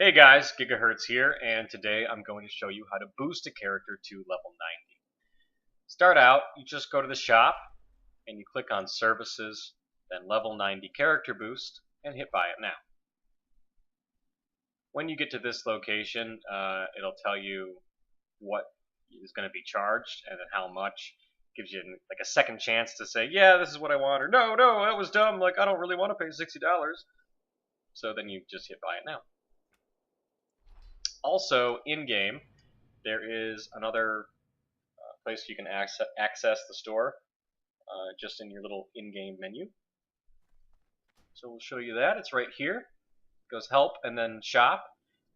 Hey guys, Gigahertz here, and today I'm going to show you how to boost a character to level 90. Start out, you just go to the shop, and you click on Services, then Level 90 Character Boost, and hit Buy It Now. When you get to this location, it'll tell you what is going to be charged, and then how much. Gives you like a second chance to say, yeah, this is what I want, or no, that was dumb, like I don't really want to pay $60. So then you just hit Buy It Now. Also, in-game, there is another place you can access the store just in your little in-game menu. So we'll show you that. It's right here. It goes Help and then Shop,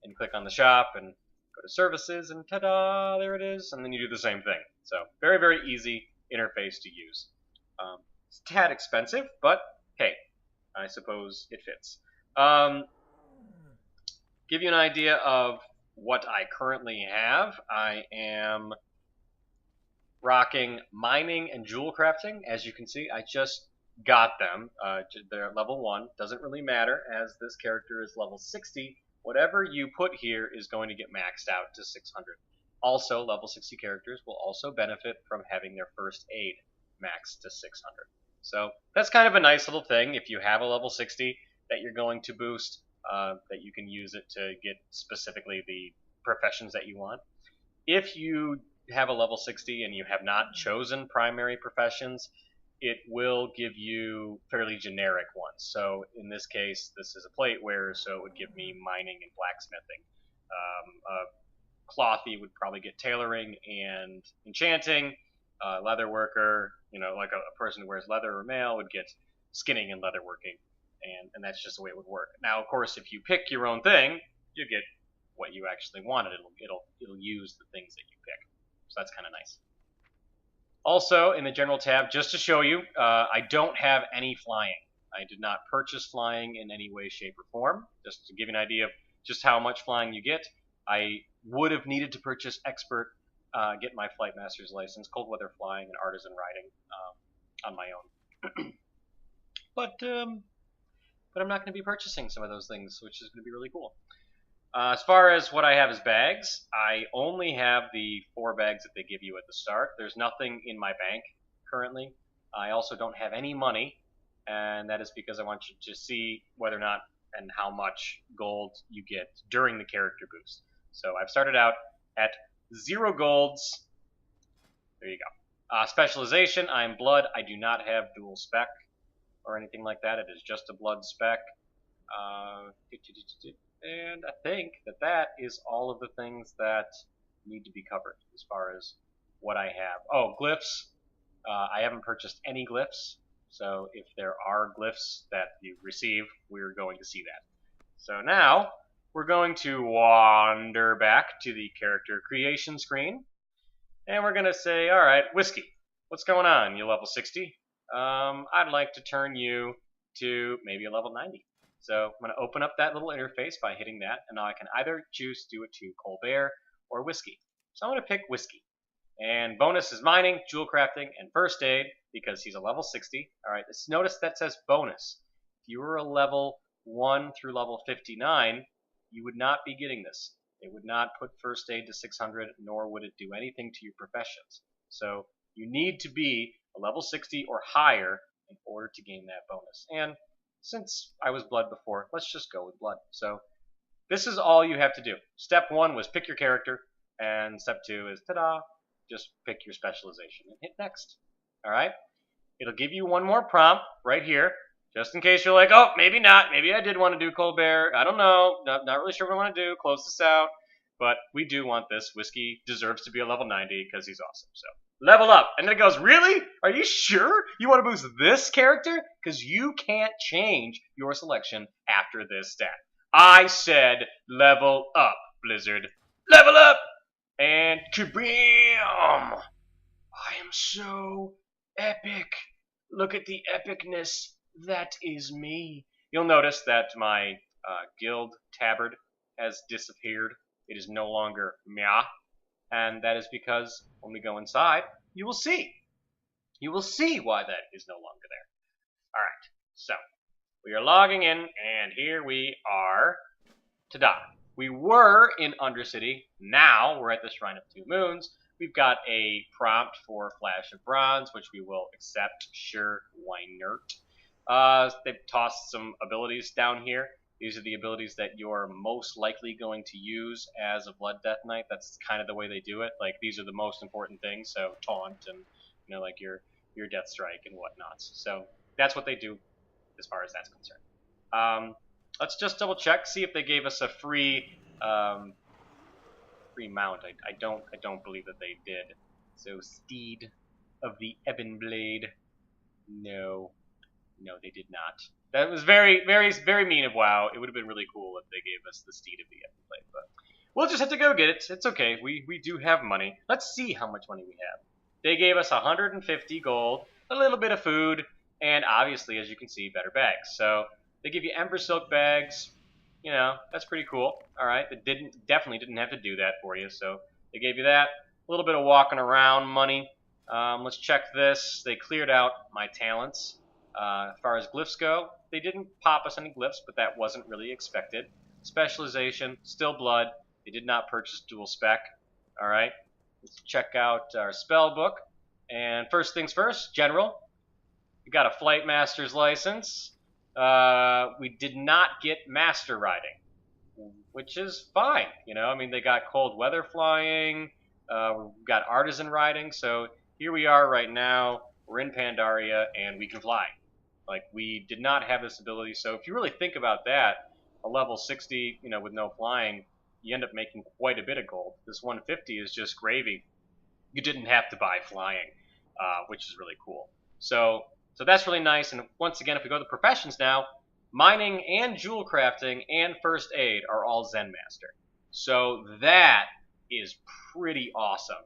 and you click on the shop and go to Services, and ta-da, there it is. And then you do the same thing. So very, very easy interface to use. It's a tad expensive, but hey, I suppose it fits. Give you an idea of what I currently have. I am rocking mining and jewel crafting. As you can see, I just got them. They're at level 1. Doesn't really matter, as this character is level 60. Whatever you put here is going to get maxed out to 600. Also, level 60 characters will also benefit from having their first aid maxed to 600. So that's kind of a nice little thing. If you have a level 60 that you're going to boost, that you can use it to get specifically the professions that you want. If you have a level 60 and you have not chosen primary professions, it will give you fairly generic ones. So in this case, this is a plate wearer, so it would give me mining and blacksmithing. A clothy would probably get tailoring and enchanting. Leather worker, like a person who wears leather or mail would get skinning and leatherworking. And that's just the way it would work. Now, of course, if you pick your own thing, you get what you actually wanted. It'll use the things that you pick. So that's kind of nice. Also, in the general tab, just to show you, I don't have any flying. I did not purchase flying in any way, shape, or form. Just to give you an idea of just how much flying you get, I would have needed to purchase expert, get my flight master's license, cold weather flying, and artisan riding on my own. But I'm not going to be purchasing some of those things, which is going to be really cool. As far as what I have as bags, I only have the 4 bags that they give you at the start. There's nothing in my bank currently. I also don't have any money, and that is because I want you to see whether or not and how much gold you get during the character boost. So I've started out at 0 golds. There you go. Specialization, I'm blood. I do not have dual spec or anything like that. It is just a blood spec. And I think that is all of the things that need to be covered as far as what I have. Oh, glyphs. I haven't purchased any glyphs, so if there are glyphs that you receive, we're going to see that. So now we're going to wander back to the character creation screen, and we're going to say, all right, Whiskey, what's going on? You level 60? I'd like to turn you to maybe a level 90. So I'm going to open up that little interface by hitting that, and now I can either choose to do it to Colbert or Whiskey. So I'm going to pick Whiskey. And bonus is mining, jewel crafting, and first aid, because he's a level 60. Alright, notice that says bonus. If you were a level 1 through level 59, you would not be getting this. It would not put first aid to 600, nor would it do anything to your professions. So you need to be a level 60 or higher in order to gain that bonus. And since I was blood before, let's just go with blood. So this is all you have to do. Step 1 was pick your character, and step 2 is, ta-da, just pick your specialization and hit next. Alright? It'll give you one more prompt right here, just in case you're like, oh, maybe not. Maybe I did want to do Colbert. I don't know. Not really sure what I want to do. Close this out. But we do want this. Whiskey deserves to be a level 90 because he's awesome. So level up. And then it goes, really? Are you sure you want to boost this character? Because you can't change your selection after this stat. I said level up, Blizzard. Level up! And kabam! I am so epic. Look at the epicness. That is me. You'll notice that my guild tabard has disappeared. It is no longer Mia. And that is because when we go inside, you will see. You will see why that is no longer there. Alright, so we are logging in, and here we are. Ta-da. We were in Undercity. Now we're at the Shrine of Two Moons. We've got a prompt for Flash of Bronze, which we will accept. Sure, why not? They've tossed some abilities down here. These are the abilities that you're most likely going to use as a Blood Death Knight. That's kind of the way they do it. Like, these are the most important things. So taunt and like your Death Strike and whatnot. So that's what they do as far as that's concerned. Let's just double check, see if they gave us a free mount. I don't believe that they did. So Steed of the Ebon Blade. No, they did not. That was very, very, very mean of WoW. It would have been really cool if they gave us the Steed of the Ebon Blade, but we'll just have to go get it. It's okay. We do have money. Let's see how much money we have. They gave us 150 gold, a little bit of food, and obviously, as you can see, better bags. So they give you Ember Silk bags. That's pretty cool. All right, they definitely didn't have to do that for you. So they gave you that. A little bit of walking around money. Let's check this. They cleared out my talents. As far as glyphs go, they didn't pop us any glyphs, but that wasn't really expected. Specialization, still blood. They did not purchase dual spec. All right, let's check out our spell book. And first things first, general. We got a Flight Master's license. We did not get Master Riding, which is fine. They got Cold Weather Flying. We've got Artisan Riding. So here we are right now. We're in Pandaria, and we can fly. Like, we did not have this ability. So if you really think about that, a level 60, with no flying, you end up making quite a bit of gold. This 150 is just gravy. You didn't have to buy flying, which is really cool. So that's really nice. And once again, if we go to the professions now, mining and jewel crafting and first aid are all Zen Master. So that is pretty awesome.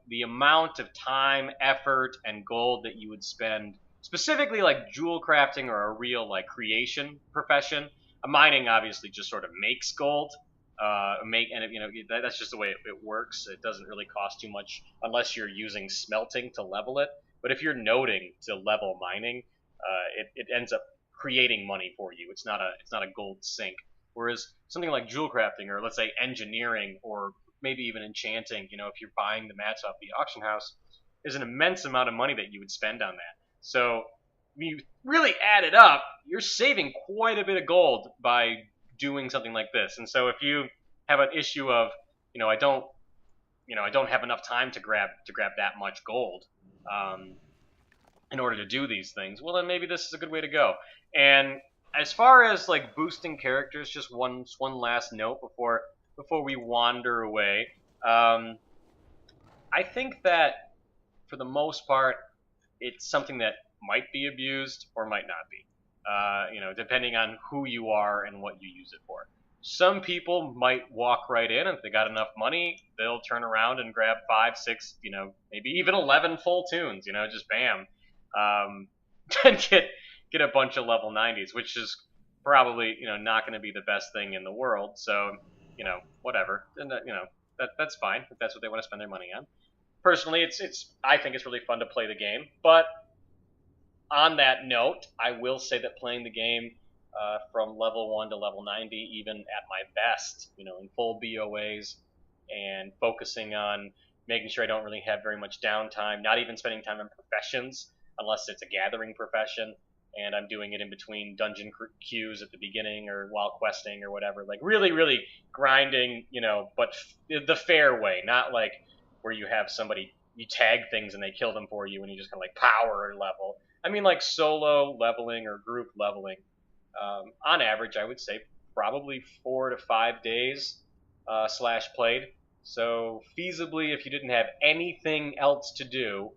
The amount of time, effort, and gold that you would spend, specifically like jewel crafting or a real like creation profession. Mining obviously just sort of makes gold. That's just the way it works. It doesn't really cost too much unless you're using smelting to level it. But if you're noding to level mining, it ends up creating money for you. It's not a gold sink. Whereas something like jewel crafting, or let's say engineering, or maybe even enchanting, if you're buying the mats off the auction house, is an immense amount of money that you would spend on that. So when you really add it up, you're saving quite a bit of gold by doing something like this. And so if you have an issue of, I don't have enough time to grab that much gold in order to do these things, well, then maybe this is a good way to go. And as far as like boosting characters, just one last note before we wander away. I think that for the most part, it's something that might be abused or might not be. Depending on who you are and what you use it for. Some people might walk right in, and if they got enough money, they'll turn around and grab 5, 6, maybe even 11 full tunes, just bam, and get a bunch of level 90s, which is probably, not going to be the best thing in the world. So, whatever, and that's fine if that's what they want to spend their money on. Personally, I think it's really fun to play the game, but on that note, I will say that playing the game from level 1 to level 90, even at my best, in full BOAs, and focusing on making sure I don't really have very much downtime, not even spending time in professions, unless it's a gathering profession, and I'm doing it in between dungeon queues at the beginning or while questing or whatever. Like, really, really grinding, but the fair way, not like where you have somebody, you tag things and they kill them for you and you just kind of like power level. I mean, like solo leveling or group leveling. On average, I would say probably 4 to 5 days / played. So feasibly, if you didn't have anything else to do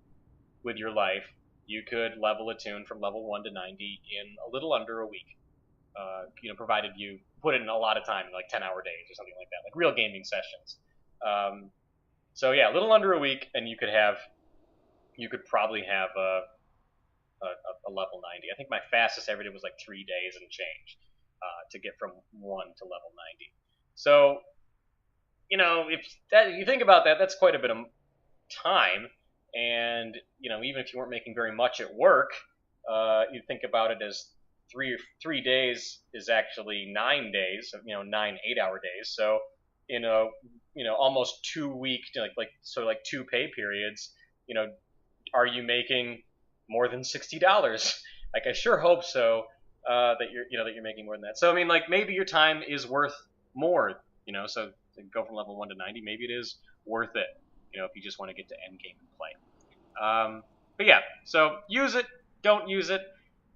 with your life, you could level a tune from level 1 to 90 in a little under a week. Provided you put in a lot of time, like 10-hour days or something like that, like real gaming sessions. So yeah, a little under a week, and you could probably have a level 90. I think my fastest ever did was like 3 days and change to get from 1 to level 90. So, if you think about that, that's quite a bit of time. And, even if you weren't making very much at work, you think about it as three days is actually 9 days, 9 8-hour days. So in a almost 2 week, like 2 pay periods, are you making more than $60? Like I sure hope so. That you're making more than that. So I mean, like maybe your time is worth more. So to go from level 1 to 90, maybe it is worth it. If you just want to get to end game and play. But yeah, so use it. Don't use it.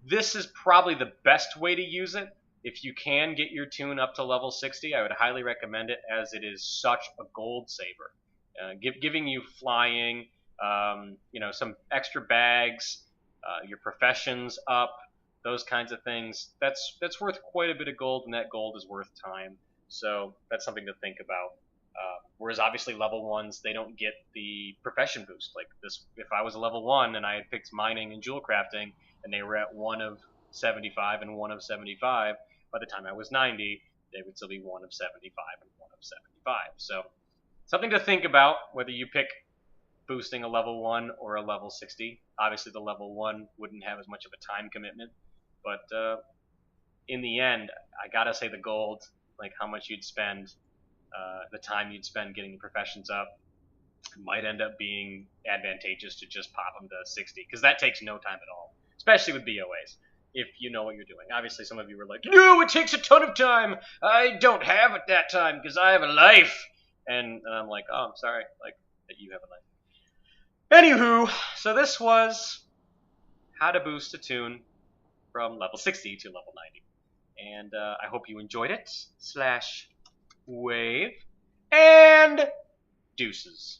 This is probably the best way to use it. If you can get your tune up to level 60, I would highly recommend it, as it is such a gold saver, giving you flying, some extra bags, your professions up, those kinds of things. That's worth quite a bit of gold, and that gold is worth time. So that's something to think about. Whereas obviously level 1s, they don't get the profession boost. Like this, if I was a level 1 and I had picked mining and jewel crafting, and they were at 1 of 75 and 1 of 75, by the time I was 90, they would still be 1 of 75 and 1 of 75. So something to think about, whether you pick boosting a level 1 or a level 60. Obviously the level 1 wouldn't have as much of a time commitment, but in the end, I gotta say the gold, like how much you'd spend, the time you'd spend getting the professions up, might end up being advantageous to just pop them to 60, because that takes no time at all, especially with BOAs, if you know what you're doing. Obviously some of you were like, no, it takes a ton of time, I don't have it that time because I have a life, and I'm like, oh, I'm sorry, like that you have a life. Anywho, so this was how to boost a tune from level 60 to level 90. And I hope you enjoyed it. /wave. And deuces.